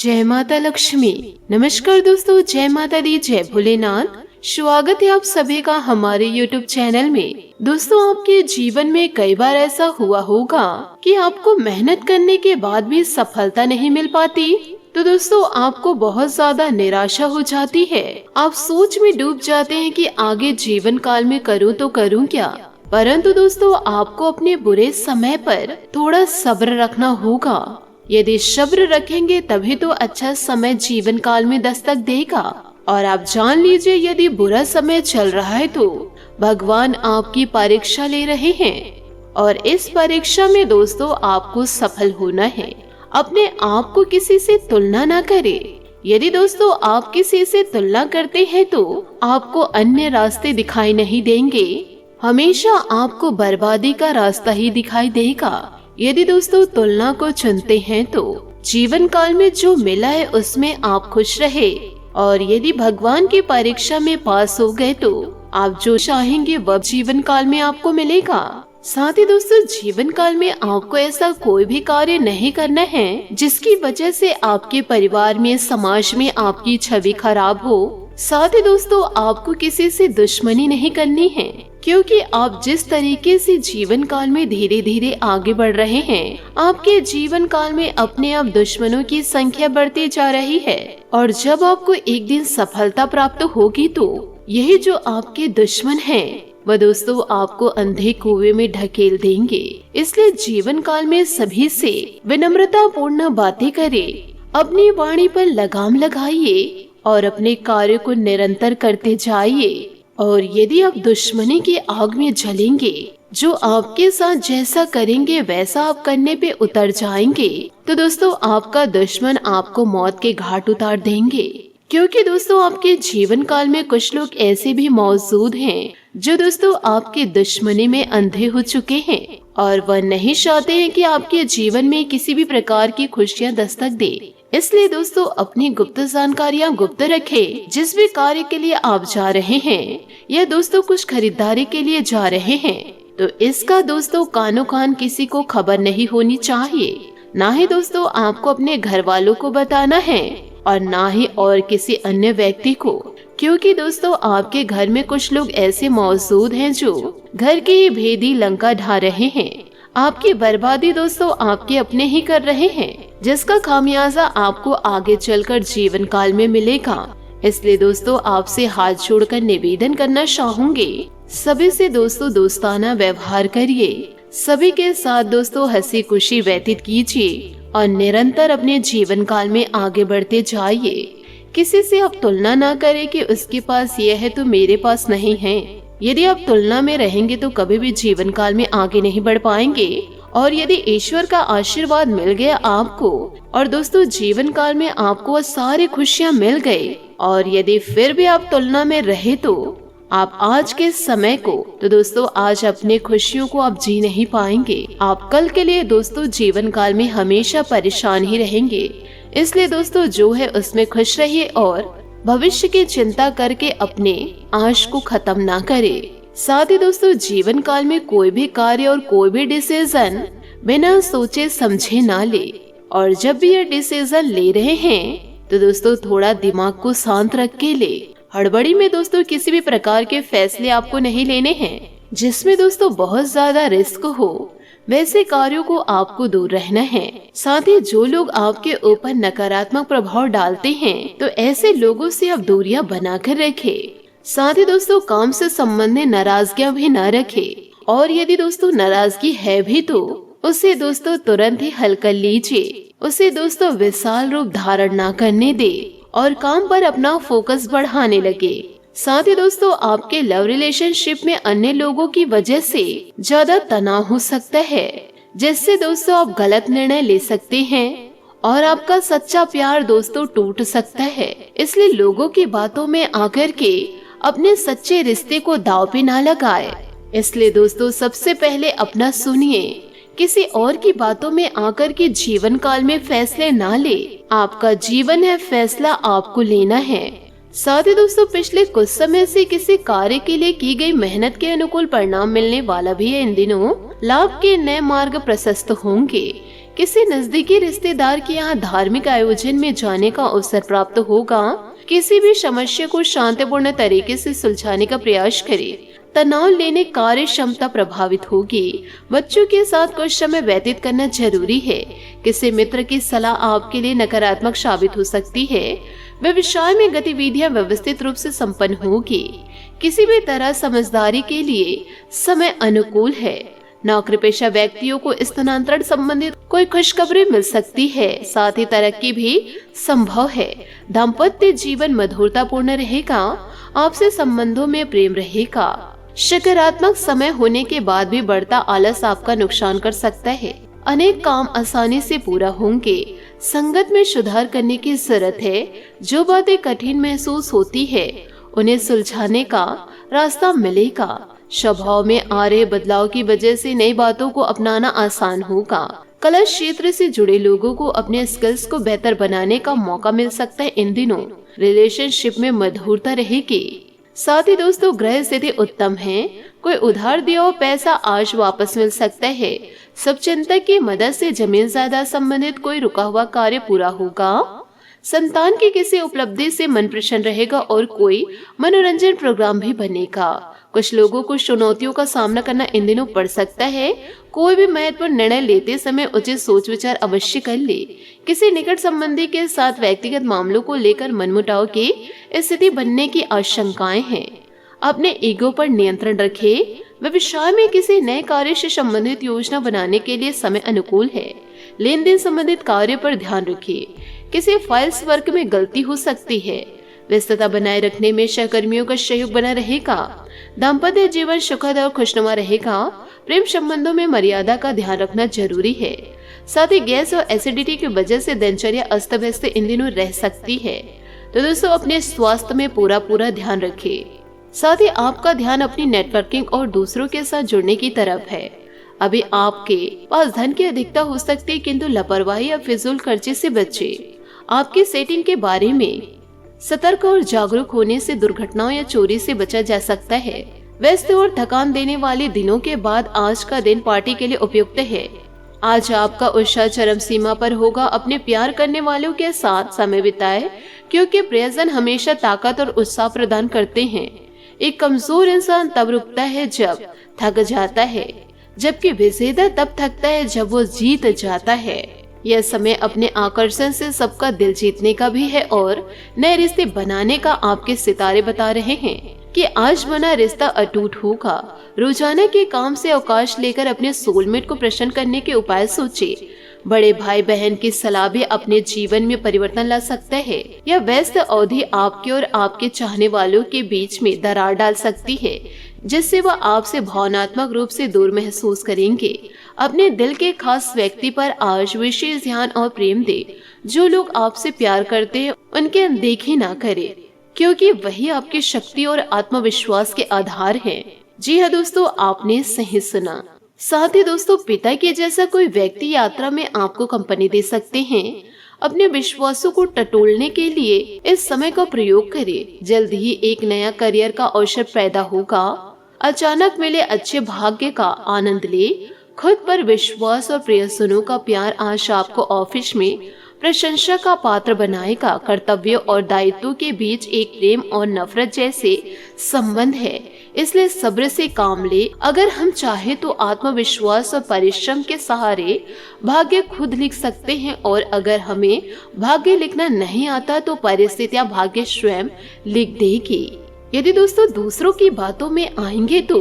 जय माता लक्ष्मी। नमस्कार दोस्तों, जय माता दी, जय भोलेनाथ। स्वागत है आप सभी का हमारे YouTube चैनल में। दोस्तों, आपके जीवन में कई बार ऐसा हुआ होगा कि आपको मेहनत करने के बाद भी सफलता नहीं मिल पाती, तो दोस्तों आपको बहुत ज्यादा निराशा हो जाती है। आप सोच में डूब जाते हैं कि आगे जीवन काल में करूँ तो करूँ क्या। परंतु दोस्तों, आपको अपने बुरे समय पर थोड़ा सब्र रखना होगा। यदि सब्र रखेंगे तभी तो अच्छा समय जीवन काल में दस्तक देगा। और आप जान लीजिए, यदि बुरा समय चल रहा है तो भगवान आपकी परीक्षा ले रहे हैं, और इस परीक्षा में दोस्तों आपको सफल होना है। अपने आप को किसी से तुलना ना करें। यदि दोस्तों आप किसी से तुलना करते हैं तो आपको अन्य रास्ते दिखाई नहीं देंगे, हमेशा आपको बर्बादी का रास्ता ही दिखाई देगा। यदि दोस्तों तुलना को चुनते हैं तो जीवन काल में जो मिला है उसमें आप खुश रहे, और यदि भगवान की परीक्षा में पास हो गए तो आप जो चाहेंगे वह जीवन काल में आपको मिलेगा। साथ ही दोस्तों, जीवन काल में आपको ऐसा कोई भी कार्य नहीं करना है जिसकी वजह से आपके परिवार में, समाज में आपकी छवि खराब हो। साथ ही दोस्तों, आपको किसी से दुश्मनी नहीं करनी है, क्योंकि आप जिस तरीके से जीवन काल में धीरे धीरे आगे बढ़ रहे हैं, आपके जीवन काल में अपने आप दुश्मनों की संख्या बढ़ती जा रही है। और जब आपको एक दिन सफलता प्राप्त होगी तो यही जो आपके दुश्मन हैं, वह दोस्तों आपको अंधे कुएं में ढकेल देंगे। इसलिए जीवन काल में सभी से विनम्रता पूर्ण बातें करें, अपनी वाणी पर लगाम लगाइए और अपने कार्य को निरंतर करते जाइए। और यदि आप दुश्मनी की आग में जलेंगे, जो आपके साथ जैसा करेंगे वैसा आप करने पे उतर जाएंगे, तो दोस्तों आपका दुश्मन आपको मौत के घाट उतार देंगे। क्योंकि दोस्तों आपके जीवन काल में कुछ लोग ऐसे भी मौजूद हैं जो दोस्तों आपके दुश्मनी में अंधे हो चुके हैं, और वह नहीं चाहते हैं कि आपके जीवन में किसी भी प्रकार की खुशियां दस्तक दे। इसलिए दोस्तों अपनी गुप्त जानकारियां गुप्त रखें। जिस भी कार्य के लिए आप जा रहे हैं या दोस्तों कुछ खरीदारी के लिए जा रहे हैं, तो इसका दोस्तों कानो कान किसी को खबर नहीं होनी चाहिए। ना ही दोस्तों आपको अपने घर वालों को बताना है, और ना ही और किसी अन्य व्यक्ति को, क्योंकि दोस्तों आपके घर में कुछ लोग ऐसे मौजूद हैं जो घर की ही भेदी लंका ढा रहे हैं। आपकी बर्बादी दोस्तों आपके अपने ही कर रहे हैं, जिसका खामियाजा आपको आगे चलकर जीवन काल में मिलेगा। इसलिए दोस्तों आपसे हाथ जोड़कर निवेदन करना चाहूंगी, सभी से दोस्तों दोस्ताना व्यवहार करिए। सभी के साथ दोस्तों हंसी खुशी व्यतीत कीजिए और निरंतर अपने जीवन काल में आगे बढ़ते जाइए। किसी से आप तुलना ना करें कि उसके पास यह है तो मेरे पास नहीं है। यदि आप तुलना में रहेंगे तो कभी भी जीवन काल में आगे नहीं बढ़ पाएंगे। और यदि ईश्वर का आशीर्वाद मिल गया आपको, और दोस्तों जीवन काल में आपको वह सारी खुशियां मिल गई, और यदि फिर भी आप तुलना में रहे तो आप आज के समय को, तो दोस्तों आज अपने खुशियों को आप जी नहीं पाएंगे। आप कल के लिए दोस्तों जीवन काल में हमेशा परेशान ही रहेंगे। इसलिए दोस्तों जो है उसमें खुश रहिए और भविष्य की चिंता करके अपने आश को खत्म ना करें। साथ ही दोस्तों जीवन काल में कोई भी कार्य और कोई भी डिसीजन बिना सोचे समझे ना ले। और जब भी ये डिसीजन ले रहे हैं तो दोस्तों थोड़ा दिमाग को शांत रख के ले। हड़बड़ी में दोस्तों किसी भी प्रकार के फैसले आपको नहीं लेने हैं जिसमें दोस्तों बहुत ज्यादा रिस्क हो। वैसे कार्यों को आपको दूर रहना है। साथ ही जो लोग आपके ऊपर नकारात्मक प्रभाव डालते हैं, तो ऐसे लोगों से आप दूरियां बनाकर रखें। साथ ही दोस्तों काम से संबंधित नाराजगियां भी न रखें, और यदि दोस्तों नाराजगी है भी तो उसे दोस्तों तुरंत ही हल कर लीजिए। उसे दोस्तों विशाल रूप धारण न करने दे और काम पर अपना फोकस बढ़ाने लगे। साथ ही दोस्तों आपके लव रिलेशनशिप में अन्य लोगों की वजह से ज्यादा तनाव हो सकता है, जिससे दोस्तों आप गलत निर्णय ले सकते हैं और आपका सच्चा प्यार दोस्तों टूट सकता है। इसलिए लोगों की बातों में आकर के अपने सच्चे रिश्ते को दांव पे ना लगाए। इसलिए दोस्तों सबसे पहले अपना सुनिए, किसी और की बातों में आकर के जीवन काल में फैसले ना ले। आपका जीवन है, फैसला आपको लेना है। साथ ही दोस्तों पिछले कुछ समय से किसी कार्य के लिए की गई मेहनत के अनुकूल परिणाम मिलने वाला भी है। इन दिनों लाभ के नए मार्ग प्रशस्त होंगे, किसी नजदीकी रिश्तेदार के यहाँ धार्मिक आयोजन में जाने का अवसर प्राप्त होगा। किसी भी समस्या को शांतिपूर्ण तरीके से सुलझाने का प्रयास करें। तनाव लेने कार्य क्षमता प्रभावित होगी। बच्चों के साथ कुछ समय व्यतीत करना जरूरी है। किसी मित्र की सलाह आपके लिए नकारात्मक साबित हो सकती है। व्यवसाय में गतिविधियां व्यवस्थित रूप से संपन्न होगी। किसी भी तरह समझदारी के लिए समय अनुकूल है। नौकरी पेशा व्यक्तियों को स्थानांतरण संबंधित कोई खुशखबरी मिल सकती है। साथ ही तरक्की भी संभव है। दाम्पत्य जीवन मधुरतापूर्ण रहेगा। आपसे संबंधों में प्रेम रहेगा। सकारात्मक समय होने के बाद भी बढ़ता आलस आपका नुकसान कर सकता है। अनेक काम आसानी से पूरा होंगे। संगत में सुधार करने की जरूरत है। जो बातें कठिन महसूस होती है उन्हें सुलझाने का रास्ता मिलेगा। स्वभाव में आ रहे बदलाव की वजह से नई बातों को अपनाना आसान होगा। कला क्षेत्र से जुड़े लोगों को अपने स्किल्स को बेहतर बनाने का मौका मिल सकता है। इन दिनों रिलेशनशिप में मधुरता रहेगी। साथ ही दोस्तों ग्रह स्थिति उत्तम है। कोई उधार दिया हुआ पैसा आज वापस मिल सकता है। सब चिंतक की मदद से जमीन जायदाद संबंधित कोई रुका हुआ कार्य पूरा होगा। संतान की किसी उपलब्धि से मन प्रसन्न रहेगा और कोई मनोरंजन प्रोग्राम भी बनेगा। कुछ लोगों को चुनौतियों का सामना करना इन दिनों पड़ सकता है। कोई भी महत्वपूर्ण निर्णय लेते समय उचित सोच विचार अवश्य कर ले। किसी निकट संबंधी के साथ व्यक्तिगत मामलों को लेकर मनमुटाव की स्थिति बनने की आशंकाएं हैं। अपने ईगो पर नियंत्रण रखें। व्यवसाय में किसी नए कार्य से संबंधित योजना बनाने के लिए समय अनुकूल है। लेन देन संबंधित कार्य पर ध्यान रखिए। किसी फाइल्स वर्क में गलती हो सकती है। व्यस्तता बनाए रखने में सहकर्मियों का सहयोग बना रहेगा। दाम्पत्य जीवन सुखद और खुशनुमा रहेगा। प्रेम संबंधों में मर्यादा का ध्यान रखना जरूरी है। साथ ही गैस और एसिडिटी की वजह से दिनचर्या अस्त व्यस्त इन दिनों रह सकती है। तो दोस्तों अपने स्वास्थ्य में पूरा ध्यान रखें। साथ ही आपका ध्यान अपनी नेटवर्किंग और दूसरों के साथ जुड़ने की तरफ है। अभी आपके पास धन की अधिकता हो सकती है, किंतु लापरवाही या फिजूल खर्चे से बचें। आपकी सेटिंग के बारे में सतर्क और जागरूक होने से दुर्घटनाओं या चोरी से बचा जा सकता है। व्यस्त और थकान देने वाले दिनों के बाद आज का दिन पार्टी के लिए उपयुक्त है। आज आपका उत्साह चरम सीमा पर होगा। अपने प्यार करने वालों के साथ समय बिताएं, क्योंकि प्रियजन हमेशा ताकत और उत्साह प्रदान करते हैं। एक कमजोर इंसान तब रुकता है जब थक जाता है, जबकि विजेता तब थकता है जब वो जीत जाता है। यह समय अपने आकर्षण से सबका दिल जीतने का भी है और नए रिश्ते बनाने का आपके सितारे बता रहे हैं कि आज बना रिश्ता अटूट होगा। रोजाना के काम से अवकाश लेकर अपने सोलमेट को प्रसन्न करने के उपाय सोचे। बड़े भाई बहन की सलाह भी अपने जीवन में परिवर्तन ला सकता है। यह व्यस्त अवधि आपके और आपके चाहने वालों के बीच में दरार डाल सकती है, जिससे वह आपसे भावनात्मक रूप से दूर महसूस करेंगे। अपने दिल के खास व्यक्ति पर आज विशेष ध्यान और प्रेम दे। जो लोग आपसे प्यार करते हैं उनकी अनदेखी ना करें, क्योंकि वही आपकी शक्ति और आत्मविश्वास के आधार हैं। जी हाँ दोस्तों, आपने सही सुना। साथ ही दोस्तों पिता के जैसा कोई व्यक्ति यात्रा में आपको कंपनी दे सकते हैं। अपने विश्वासों को टटोलने के लिए इस समय का प्रयोग करें। जल्द ही एक नया करियर का अवसर पैदा होगा। अचानक मिले अच्छे भाग्य का आनंद ले। खुद पर विश्वास और प्रियजनों का प्यार आज आपको ऑफिस में प्रशंसा का पात्र बनाएगा। कर्तव्य और दायित्व के बीच एक प्रेम और नफरत जैसे संबंध है, इसलिए सब्र से काम ले। अगर हम चाहे तो आत्मविश्वास और परिश्रम के सहारे भाग्य खुद लिख सकते हैं, और अगर हमें भाग्य लिखना नहीं आता तो परिस्थितियां भाग्य स्वयं लिख देगी। यदि दोस्तों दूसरों की बातों में आएंगे तो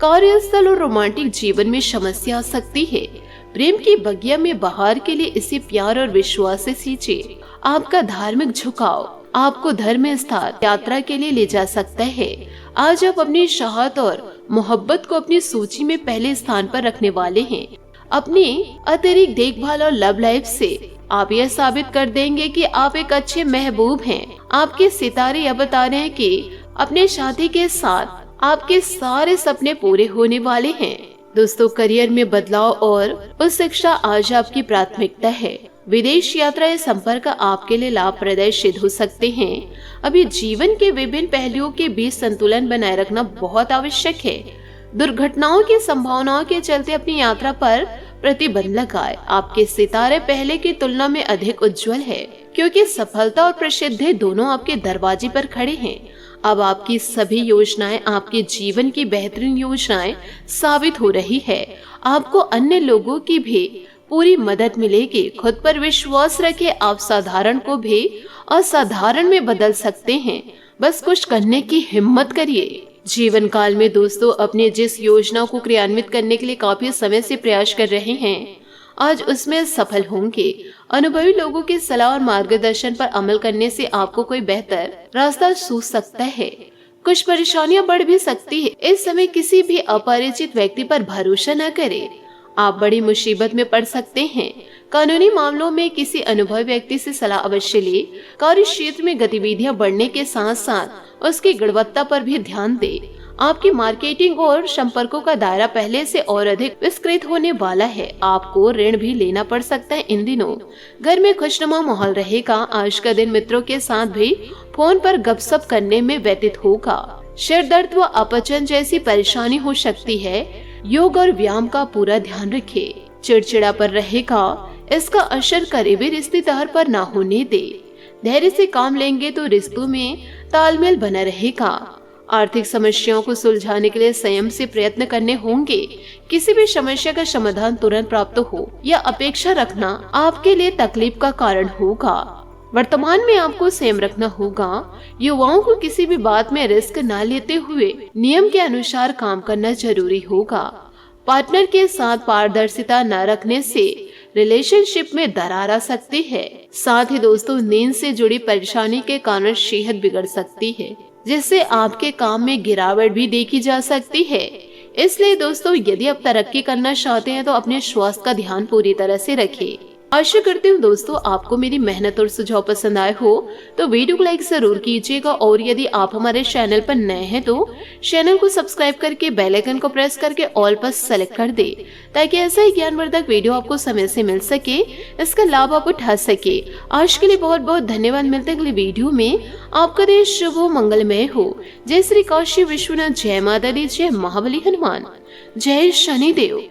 कार्यस्थल और रोमांटिक जीवन में समस्या आ सकती है। प्रेम की बगिया में बहार के लिए इसे प्यार और विश्वास से सींचे। आपका धार्मिक झुकाव आपको धर्म स्थान यात्रा के लिए ले जा सकता है। आज आप अपनी चाहत और मोहब्बत को अपनी सूची में पहले स्थान पर रखने वाले हैं। अपनी अतिरिक्त देखभाल और लव लाइफ से आप यह साबित कर देंगे कि आप एक अच्छे महबूब हैं। आपके सितारे यह बता रहे हैं कि अपने साथी के साथ आपके सारे सपने पूरे होने वाले हैं। दोस्तों करियर में बदलाव और उच्च शिक्षा आज आपकी प्राथमिकता है। विदेश यात्रा या संपर्क आपके लिए लाभप्रद सिद्ध हो सकते हैं। अभी जीवन के विभिन्न पहलुओं के बीच संतुलन बनाए रखना बहुत आवश्यक है। दुर्घटनाओं की संभावनाओं के चलते अपनी यात्रा पर प्रतिबंध लगाए। आपके सितारे पहले की तुलना में अधिक उज्जवल है, क्योंकि सफलता और प्रसिद्धि दोनों आपके दरवाजे पर खड़े हैं। अब आपकी सभी योजनाएं आपके जीवन की बेहतरीन योजनाएं साबित हो रही है। आपको अन्य लोगों की भी पूरी मदद मिलेगी। खुद पर विश्वास रखें, आप साधारण को भी असाधारण में बदल सकते हैं। बस कुछ करने की हिम्मत करिए। जीवन काल में दोस्तों, अपने जिस योजना को क्रियान्वित करने के लिए काफी समय से प्रयास कर रहे हैं, आज उसमें सफल होंगे। अनुभवी लोगों की सलाह और मार्गदर्शन पर अमल करने से आपको कोई बेहतर रास्ता सूझ सकता है। कुछ परेशानियां बढ़ भी सकती है। इस समय किसी भी अपरिचित व्यक्ति पर भरोसा न करें, आप बड़ी मुसीबत में पड़ सकते हैं। कानूनी मामलों में किसी अनुभवी व्यक्ति से सलाह अवश्य ले। कार्य क्षेत्र में गतिविधियां बढ़ने के साथ साथ उसकी गुणवत्ता पर भी ध्यान दें। आपकी मार्केटिंग और संपर्कों का दायरा पहले से और अधिक विस्तृत होने वाला है। आपको ऋण भी लेना पड़ सकता है। इन दिनों घर में खुशनुमा माहौल रहेगा। आज का दिन मित्रों के साथ भी फोन पर गपशप करने में व्यतीत होगा। सिर दर्द व अपचन जैसी परेशानी हो सकती है। योग और व्यायाम का पूरा ध्यान रखें। चिड़चिड़ा पर रहेगा, इसका असर करीबी रिश्तेदार पर ना होने दे। धैर्य से काम लेंगे तो रिश्तों में तालमेल बना रहेगा। आर्थिक समस्याओं को सुलझाने के लिए संयम से प्रयत्न करने होंगे। किसी भी समस्या का समाधान तुरंत प्राप्त हो या अपेक्षा रखना आपके लिए तकलीफ का कारण होगा। वर्तमान में आपको संयम रखना होगा। युवाओं को किसी भी बात में रिस्क न लेते हुए नियम के अनुसार काम करना जरूरी होगा। पार्टनर के साथ पारदर्शिता न रखने से रिलेशनशिप में दरार आ सकती है। साथ ही दोस्तों, नींद से जुड़ी परेशानी के कारण सेहत बिगड़ सकती है, जिससे आपके काम में गिरावट भी देखी जा सकती है। इसलिए दोस्तों, यदि आप तरक्की करना चाहते हैं तो अपने स्वास्थ्य का ध्यान पूरी तरह से रखें। आशा करती हूँ दोस्तों, आपको मेरी मेहनत और सुझाव पसंद आए हो तो वीडियो को लाइक जरूर कीजिएगा। और यदि आप हमारे चैनल पर नए हैं तो चैनल को सब्सक्राइब करके बेल आइकन को प्रेस करके ऑल पर सेलेक्ट कर दे, ताकि ऐसा ही ज्ञानवर्धक वीडियो आपको समय से मिल सके, इसका लाभ आप उठा सके। आज के लिए बहुत बहुत धन्यवाद। मिलते हैं अगले वीडियो में। आपका दिन शुभ हो, मंगलमय हो। जय श्री काशी विश्वनाथ, जय माता दी, जय महाबली हनुमान, जय शनिदेव।